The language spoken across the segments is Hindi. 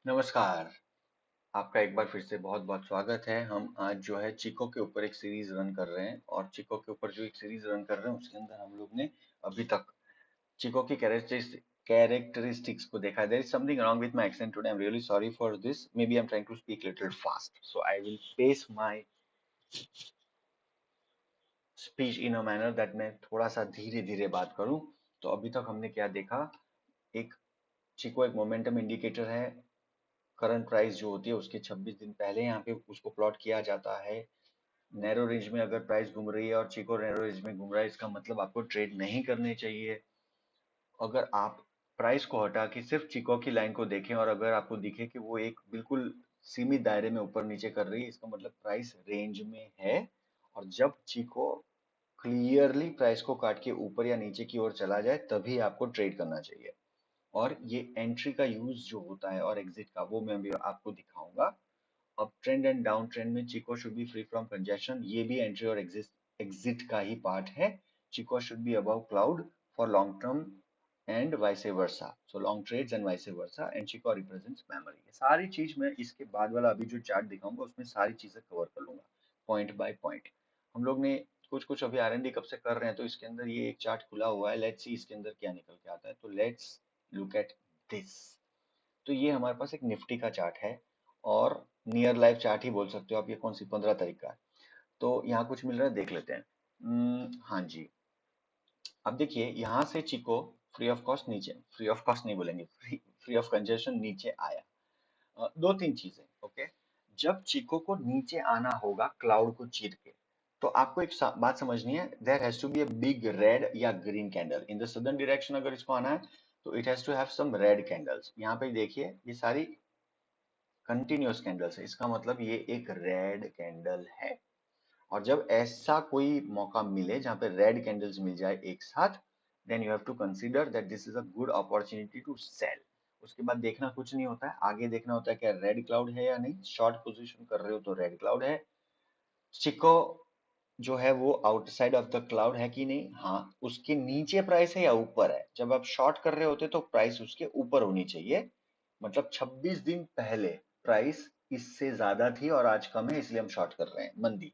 नमस्कार। आपका एक बार फिर से बहुत बहुत स्वागत है। हम आज जो है चीको के ऊपर एक सीरीज रन कर रहे हैं और चीको के ऊपर जो एक सीरीज रन कर रहे हैं उसके अंदर हम लोग ने अभी तक चीको की कैरेक्टरिस्टिक्स को देखा है। There is something wrong with my accent today, I am really sorry for this, maybe I am trying to speak little fast, so I will pace my speech in a manner that मैं थोड़ा सा धीरे धीरे बात करूं। तो अभी तक हमने क्या देखा, एक चीको एक मोमेंटम इंडिकेटर है। करंट प्राइस जो होती है उसके 26 दिन पहले यहाँ पे उसको प्लॉट किया जाता है। नैरो रेंज में अगर प्राइस घूम रही है और चीको नैरो रेंज में घूम रहा है, इसका मतलब आपको ट्रेड नहीं करने चाहिए। अगर आप प्राइस को हटा के सिर्फ चीको की लाइन को देखें और अगर आपको दिखे कि वो एक बिल्कुल सीमित दायरे में ऊपर नीचे कर रही है, इसका मतलब प्राइस रेंज में है। और जब चीको क्लियरली प्राइस को काट के ऊपर या नीचे की ओर चला जाए तभी आपको ट्रेड करना चाहिए। और ये एंट्री का यूज जो होता है और एग्जिट का, वो मैं भी आपको दिखाऊंगा। Up trend and down trend में Chikou should be free from congestion, ये भी एंट्री और एग्जिट का ही पार्ट है। Chikou should be above cloud for long term and vice versa, so long trades and vice versa, and Chikou represents memory. ये सारी चीज मैं इसके बाद वाला अभी जो चार्ट दिखाऊंगा उसमें सारी चीजें कवर कर लूंगा पॉइंट बाय पॉइंट। हम लोग ने कुछ कुछ अभी आरएनडी कब से कर रहे हैं, तो इसके अंदर ये एक चार्ट खुला हुआ है। लेट्स सी इसके अंदर क्या निकल के आता है। तो लेट्स लुक एट दिस। तो ये हमारे पास एक निफ्टी का चार्ट है और नियर लाइफ चार्ट ही बोल सकते हो आप। ये कौन सी 15 तारीख का है। तो यहाँ कुछ मिल रहा है, देख लेते हैं। हाँ जी। अब देखिए यहाँ से चिको फ्री ऑफ कॉस्ट नीचे, फ्री ऑफ कॉस्ट नहीं बोलेंगे, फ्री ऑफ कंजेशन नीचे आया। दो तीन चीजें, ओके। जब चिको को नीचे आना होगा क्लाउड को चीर के, तो आपको एक बात समझनी है, there has to be a big red या green candle in the southern direction. अगर इसको आना है तो it has to have some red candles. यहाँ पे देखिए ये सारी कंटिन्यूअस कैंडल्स है, इसका मतलब ये एक रेड कैंडल है। और जब ऐसा कोई मौका मिले जहां पे रेड कैंडल्स मिल जाए एक साथ, then you have to consider that this is a good opportunity to sell. उसके बाद देखना कुछ नहीं होता है, आगे देखना होता है क्या रेड क्लाउड है या नहीं। शॉर्ट पोजीशन कर रहे हो तो रेड क्लाउड है। चिको जो है वो आउटसाइड ऑफ द क्लाउड है कि नहीं, हाँ। उसके नीचे प्राइस है या ऊपर है। जब आप शॉर्ट कर रहे होते तो प्राइस उसके ऊपर होनी चाहिए। मतलब 26 दिन पहले प्राइस इससे ज्यादा थी और आज कम है, इसलिए हम शॉर्ट कर रहे हैं मंदी।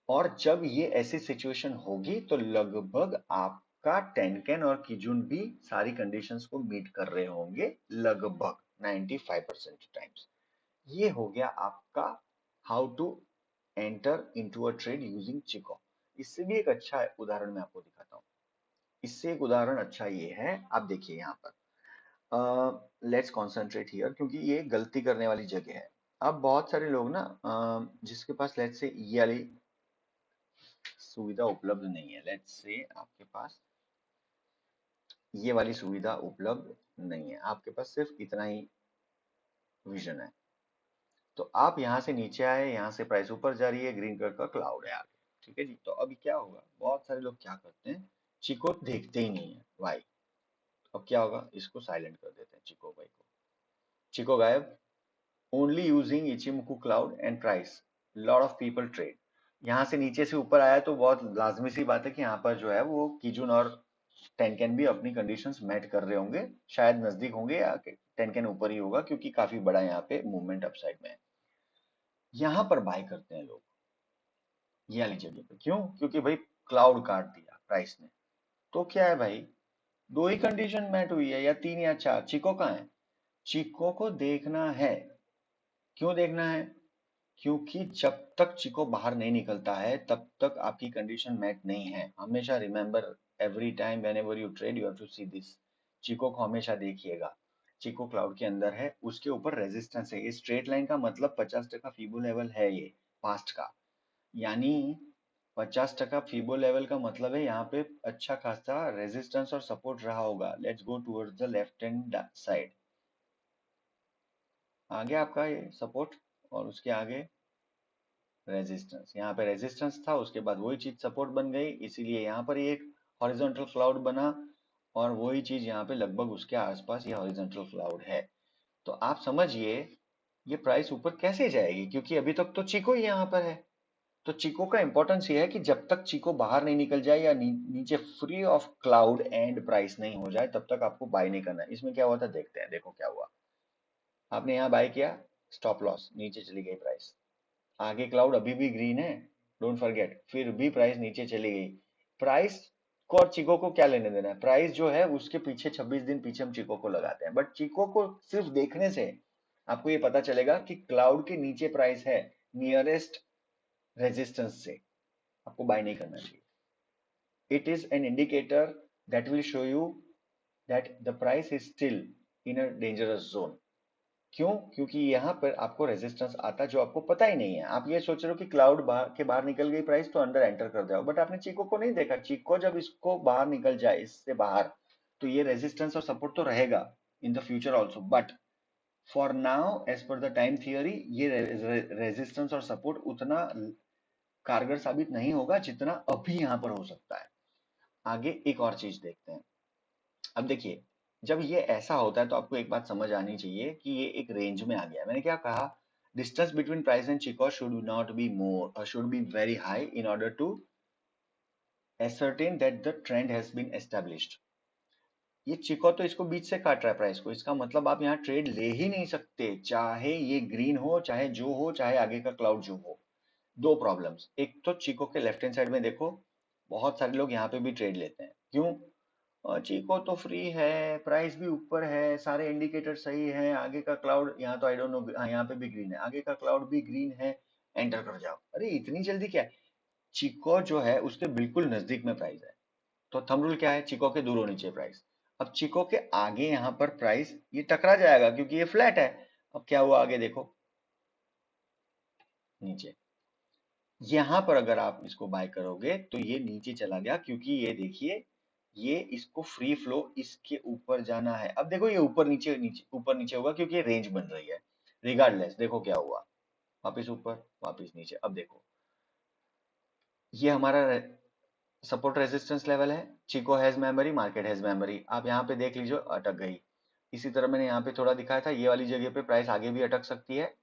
और जब ये ऐसी सिचुएशन होगी तो लगभग आपका टेनकेन और किजुन भी सारी कंडीशंस को मीट कर रहे होंगे, लगभग 95% टाइम्स। ये हो गया आपका how to enter into a trade using chikou. इससे भी एक अच्छा उदाहरण मैं आपको दिखाता हूँ। इससे एक उदाहरण अच्छा ये है, आप देखिए यहाँ पर। लेट्स कॉन्सेंट्रेट हियर, क्योंकि ये गलती करने वाली जगह है। अब बहुत सारे लोग ना, जिसके पास लेट्स से ये वाली सुविधा उपलब्ध नहीं है, लेट्स से आपके पास ये वाली सुविधा उपलब्ध नहीं है, आपके पास सिर्फ इतना ही विजन है। तो आप यहाँ से नीचे आए, यहाँ से प्राइस ऊपर जा रही है, ग्रीन कलर का क्लाउड है आगे। ठीक है जी। तो अभी क्या होगा, बहुत सारे लोग क्या करते हैं, चिको देखते ही नहीं है, वाई। अब क्या होगा, इसको साइलेंट कर देते हैं चिको भाई को। चिको गायब। Only using Ichimoku cloud and price, lot of people trade. यहाँ से नीचे से ऊपर आया तो बहुत लाजमी सी बात है कि यहाँ पर जो है वो किजुन और टेनकेन भी अपनी कंडीशंस मेट कर रहे होंगे, शायद नजदीक होंगे या टेनकेन ऊपर ही होगा, क्योंकि काफी बड़ा यहाँ पे मूवमेंट अपसाइड में है। यहाँ पर बाय करते हैं लोग ये वाली जगह पे, क्यों? क्योंकि भाई क्लाउड काट दिया प्राइस ने। तो क्या है भाई, दो ही कंडीशन मैट हुई है या तीन या चार। चिको कहाँ है? चिको को देखना है। क्यों देखना है? क्योंकि जब तक चिको बाहर नहीं निकलता है तब तक आपकी कंडीशन मैट नहीं है। हमेशा remember, every time whenever you trade you have to see this. Chikou को हमेशा देखिएगा। चिको क्लाउड के अंदर है, उसके ऊपर रेजिस्टेंस है। ये स्ट्रेट लाइन का मतलब 50% फीबो लेवल है ये पास्ट का। यानी 50% फीबो लेवल का मतलब है यहाँ पे अच्छा खासा रेजिस्टेंस और सपोर्ट रहा होगा। Let's go towards the left hand side. आगे आपका ये सपोर्ट और उसके आगे रेजिस्टेंस। यहाँ पे रेजिस्टेंस था, उसके बाद वही चीज सपोर्ट बन गई, इसीलिए यहाँ पर एक हॉरिजॉन्टल क्लाउड बना। और वही चीज यहाँ पे लगभग उसके आसपास ये हॉरिजॉन्टल क्लाउड है। तो आप समझिए ये प्राइस ऊपर कैसे जाएगी, क्योंकि अभी तक तो चीको ही यहाँ पर है। तो चीको का इंपॉर्टेंस ये है कि जब तक चीको बाहर नहीं निकल जाए या नीचे free of cloud and price नहीं हो जाए तब तक आपको बाय नहीं करना है। इसमें क्या हुआ था देखते हैं, देखो क्या हुआ। आपने यहाँ बाय किया, स्टॉप लॉस, नीचे चली गई प्राइस। आगे क्लाउड अभी भी ग्रीन है, डोंट फॉरगेट, फिर भी प्राइस नीचे चली गई। प्राइस को और चिको को क्या लेने देना है? प्राइस जो है उसके पीछे 26 दिन पीछे हम चिको को लगाते हैं, बट चिको को सिर्फ देखने से आपको ये पता चलेगा कि क्लाउड के नीचे प्राइस है नियरेस्ट रेजिस्टेंस से, आपको बाय नहीं करना चाहिए। It is an indicator that will show you that the price is still in a dangerous zone. क्यों? क्योंकि यहाँ पर आपको रेजिस्टेंस आता है जो आपको पता ही नहीं है। आप ये सोच रहे हो कि क्लाउड के बाहर निकल गई प्राइस तो अंदर एंटर कर जाओ, बट आपने चीको को नहीं देखा। चीको जब इसको बाहर निकल जाए, इससे बाहर, तो ये रेजिस्टेंस और सपोर्ट तो रहेगा in the future also, but for now as per the time theory ये रेजिस्टेंस और सपोर्ट उतना कारगर साबित नहीं होगा जितना अभी यहाँ पर हो सकता है। आगे एक और चीज देखते हैं। अब देखिए, जब ये ऐसा होता है तो आपको एक बात समझ आनी चाहिए कि ये एक रेंज में आ गया। मैंने क्या कहा? Distance between price and chikou should not be more, should be very high in order to ascertain that the trend has been established. ये चिको तो इसको बीच से काट रहा है प्राइस को, इसका मतलब आप यहाँ ट्रेड ले ही नहीं सकते, चाहे ये ग्रीन हो, चाहे जो हो, चाहे आगे का क्लाउड जो हो। दो प्रॉब्लम्स, एक तो चिको के लेफ्ट हैंड साइड में देखो, बहुत सारे लोग यहाँ पे भी ट्रेड लेते हैं। क्यों? चीको तो फ्री है, प्राइस भी ऊपर है, सारे इंडिकेटर सही है, आगे का क्लाउड, यहाँ तो आई डोंट नो, यहाँ पे भी ग्रीन है, आगे का क्लाउड भी ग्रीन है, एंटर कर जाओ। अरे इतनी जल्दी क्या है? चिको जो है उसके बिल्कुल नजदीक में प्राइस है, तो थंब रूल क्या है? चिको के दूर होनी चाहिए प्राइस। अब चिको के आगे यहाँ पर प्राइस ये टकरा जाएगा क्योंकि ये फ्लैट है। अब क्या हुआ आगे देखो, नीचे। यहां पर अगर आप इसको बाय करोगे तो ये नीचे चला गया, क्योंकि ये देखिए, ये इसको फ्री फ्लो इसके ऊपर जाना है। अब देखो ये ऊपर नीचे नीचे ऊपर नीचे होगा क्योंकि ये रेंज बन रही है। रिगार्डलेस देखो क्या हुआ, वापिस ऊपर वापिस नीचे। अब देखो ये हमारा सपोर्ट रेजिस्टेंस लेवल है। Chikou has memory, market has memory. आप यहाँ पे देख लीजिए, अटक गई। इसी तरह मैंने यहाँ पे थोड़ा दिखाया था, ये वाली जगह पे प्राइस आगे भी अटक सकती है।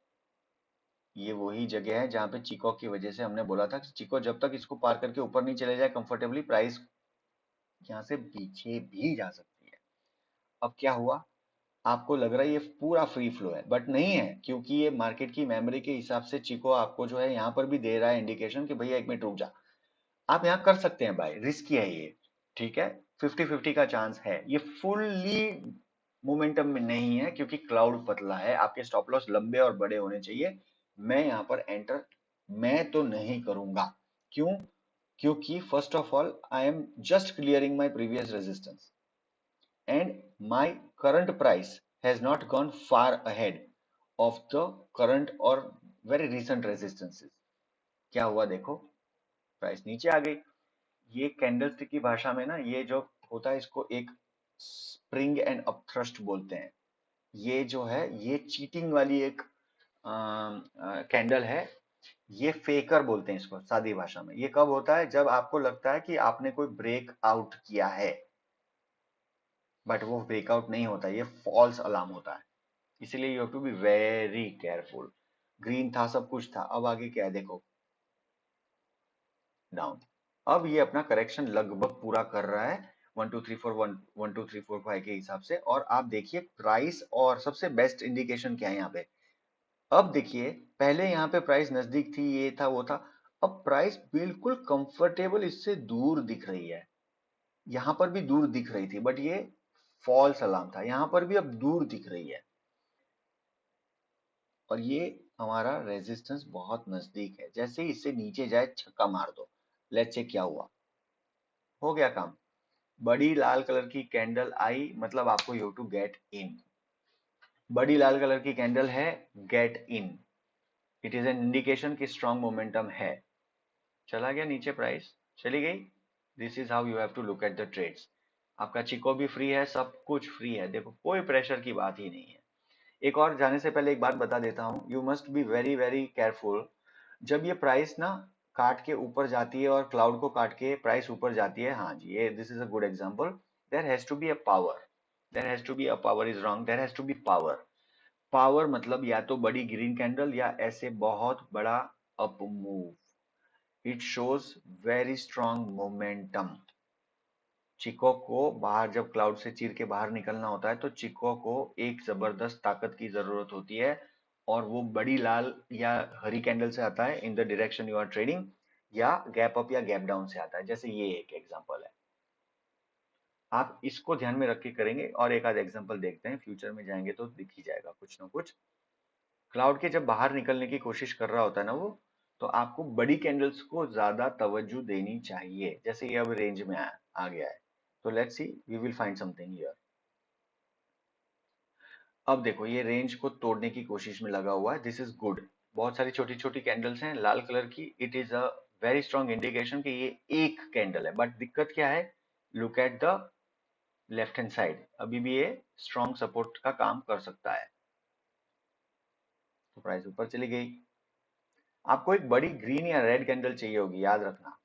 ये वही जगह है जहां पे चिको की वजह से हमने बोला था कि चिको जब तक इसको पार करके ऊपर नहीं चले जाए कंफर्टेबली, प्राइस यहाँ से पीछे भी जा सकती है। अब क्या हुआ? आपको लग रहा है ये पूरा फ्री फ्लो है, बट नहीं है, क्योंकि ये मार्केट की मेमोरी के हिसाब से चिको आपको जो है यहाँ पर भी दे रहा है इंडिकेशन कि भैया एक मिनट रुक जा। आप यहाँ कर सकते हैं बाय, रिस्की है ये, ठीक है, 50-50 का चांस है। ये फुल्ली मोमेंटम में नहीं है क्योंकि क्लाउड पतला है, आपके स्टॉप लॉस लंबे और बड़े होने चाहिए। मैं यहाँ पर एंटर मैं तो नहीं करूंगा। क्यों? क्योंकि first of all I am just clearing my previous resistance and my current price has not gone far ahead of the current or very recent resistances. क्या हुआ देखो, प्राइस नीचे आ गई। ये कैंडलस्टिक की भाषा में ना, ये जो होता है इसको एक स्प्रिंग एंड अपथ्रस्ट बोलते हैं। ये जो है ये चीटिंग वाली एक कैंडल है। ये फेकर बोलते हैं इसको सादी भाषा में। ये कब होता है? जब आपको लगता है कि आपने कोई ब्रेक आउट किया है, बट वो ब्रेकआउट नहीं होता, ये फॉल्स अलार्म होता है। इसीलिए you have to be very careful. Green था, सब कुछ था, अब आगे क्या है देखो, डाउन। अब ये अपना करेक्शन लगभग पूरा कर रहा है 1 2 3 4 1 1 2 3 4 5 के हिसाब से। और आप देखिए प्राइस, और सबसे बेस्ट इंडिकेशन क्या है यहाँ पे। अब देखिए, पहले यहाँ पे प्राइस नजदीक थी, ये था वो था, अब प्राइस बिल्कुल कंफर्टेबल इससे दूर दिख रही है। यहां पर भी दूर दिख रही थी, बट ये फॉल्स अलार्म था। यहां पर भी अब दूर दिख रही है, और ये हमारा रेजिस्टेंस बहुत नजदीक है। जैसे ही इससे नीचे जाए छक्का मार दो। लेट्स से क्या हुआ, हो गया काम। बड़ी लाल कलर की कैंडल आई, मतलब आपको यू टू गेट इन। बड़ी लाल कलर की कैंडल है, get in. It is an indication कि स्ट्रॉन्ग मोमेंटम है। चला गया नीचे, प्राइस चली गई। This is how you have to look at the trades. आपका चिको भी फ्री है, सब कुछ फ्री है, देखो कोई प्रेशर की बात ही नहीं है। एक और जाने से पहले एक बात बता देता हूँ, you must be very very careful. जब ये प्राइस ना काट के ऊपर जाती है और क्लाउड को काट के प्राइस ऊपर जाती है, हाँ जी, ये this is a good example. There has to be a power, there has to be a power is wrong, there has to be power. Power मतलब या तो बड़ी ग्रीन कैंडल या ऐसे बहुत बड़ा up move. It shows very strong momentum. Chikou को बाहर जब क्लाउड से चीर के बाहर निकलना होता है तो चिको को एक जबरदस्त ताकत की जरूरत होती है, और वो बड़ी लाल या हरी कैंडल से आता है in the direction you are trading, या गैप अप या गैप डाउन से आता है, जैसे ये एक एग्जांपल है। आप इसको ध्यान में रख के करेंगे, और एक आध एग्जांपल देखते हैं, फ्यूचर में जाएंगे तो दिख ही जाएगा कुछ ना कुछ। क्लाउड के जब बाहर निकलने की कोशिश कर रहा होता है ना वो, तो आपको बड़ी कैंडल्स को ज्यादा तवज्जो देनी चाहिए, जैसे ये अब रेंज में आ गया है। तो let's see, we will find something here. अब देखो ये रेंज को तोड़ने की कोशिश में लगा हुआ है, दिस इज गुड। बहुत सारी छोटी छोटी कैंडल्स हैं लाल कलर की, it is a very strong indication कि ये एक कैंडल है, बट दिक्कत क्या है, look at the left hand side, अभी भी ये स्ट्रॉन्ग सपोर्ट का काम कर सकता है। तो प्राइस ऊपर चली गई। आपको एक बड़ी ग्रीन या रेड कैंडल चाहिए होगी, याद रखना,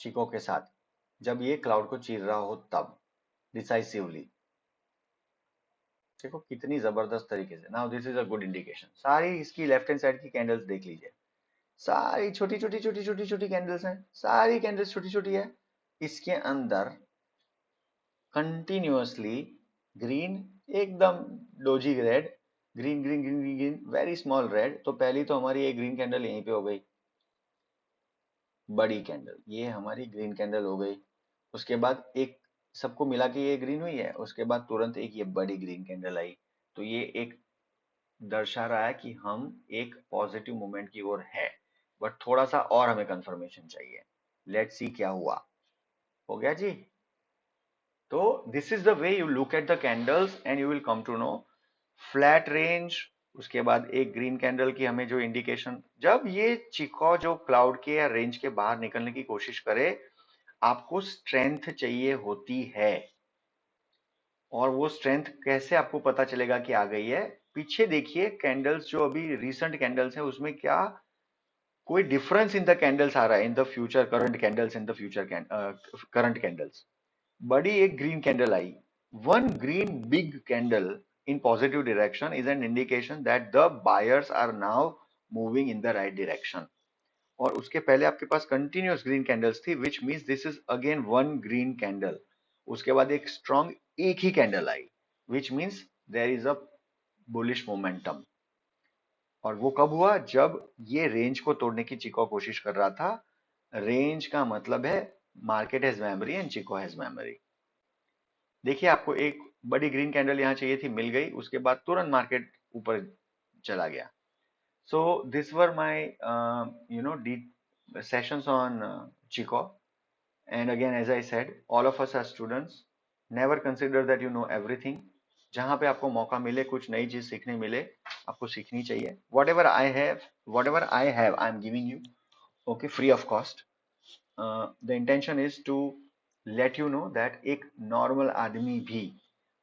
चिको के साथ, जब ये क्लाउड को चीर रहा हो तब, डिसाइसिवली। देखो कितनी जबरदस्त तरीके से, now this is a good indication. सारी इसकी लेफ्ट हैंड साइड की कैंडल्स देख लीजिए, सारी छोटी छोटी छोटी छोटी छोटी कैंडल्स हैं, सारी कैंडल्स छोटी छोटी है। इसके अंदर कंटिन्यूअसली ग्रीन, एकदम doji red, green green green green green, very small red. तो पहली तो हमारी एक ग्रीन कैंडल यहीं पे हो गई, बड़ी कैंडल, ये हमारी ग्रीन कैंडल हो गई। उसके बाद एक, सबको मिला के ये ग्रीन हुई है, उसके बाद तुरंत एक ये बड़ी ग्रीन कैंडल आई। तो ये एक दर्शा रहा है कि हम एक पॉजिटिव मूवमेंट की ओर है, बट थोड़ा सा और हमें कंफर्मेशन चाहिए। लेट्स सी क्या हुआ। हो गया जी। तो this is the way you look at the candles and you will come to know flat range. उसके बाद एक ग्रीन कैंडल की हमें जो इंडिकेशन, जब ये चिको जो क्लाउड के या रेंज के बाहर निकलने की कोशिश करे, आपको स्ट्रेंथ चाहिए होती है। और वो स्ट्रेंथ कैसे आपको पता चलेगा कि आ गई है, पीछे देखिए कैंडल्स जो अभी रिसेंट कैंडल्स है उसमें क्या कोई डिफरेंस इन द कैंडल्स आ रहा है, in the future current candles, in the future current candles. बड़ी एक green candle I, one green big candle in positive direction is an indication that the buyers are now moving in the right direction। और उसके पहले आपके पास कंटिन्यूअस ग्रीन कैंडल्स थी, which means this is again one green candle. उसके बाद एक स्ट्रॉन्ग एक ही कैंडल आई, which means there is a bullish momentum. और वो कब हुआ, जब ये रेंज को तोड़ने की चिको कोशिश कर रहा था। रेंज का मतलब है market has memory and chikou has memory. देखिए आपको एक बड़ी ग्रीन कैंडल यहाँ चाहिए थी, मिल गई, उसके बाद तुरंत मार्केट ऊपर चला गया। So these were my sessions on Chico. And again, as I said, all of us are students. Never consider that you know everything. जहाँ पे आपको मौका मिले कुछ नई चीज सीखने मिले, आपको सीखनी चाहिए। Whatever I have, I'm giving you, okay, free of cost. The intention is to let you know that एक नॉर्मल आदमी भी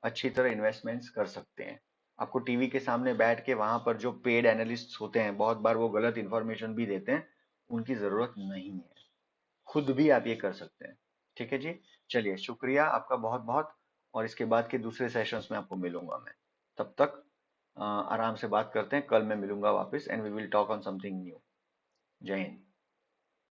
अच्छी तरह इन्वेस्टमेंट्स कर सकते हैं। आपको टीवी के सामने बैठ के वहां पर जो पेड एनालिस्ट होते हैं, बहुत बार वो गलत इंफॉर्मेशन भी देते हैं, उनकी जरूरत नहीं है, खुद भी आप ये कर सकते हैं। ठीक है जी, चलिए शुक्रिया आपका बहुत बहुत। और इसके बाद के दूसरे सेशंस में आपको मिलूंगा मैं, तब तक आराम से बात करते हैं, कल मैं मिलूंगा वापस, and we will talk on something new. जय हिंद।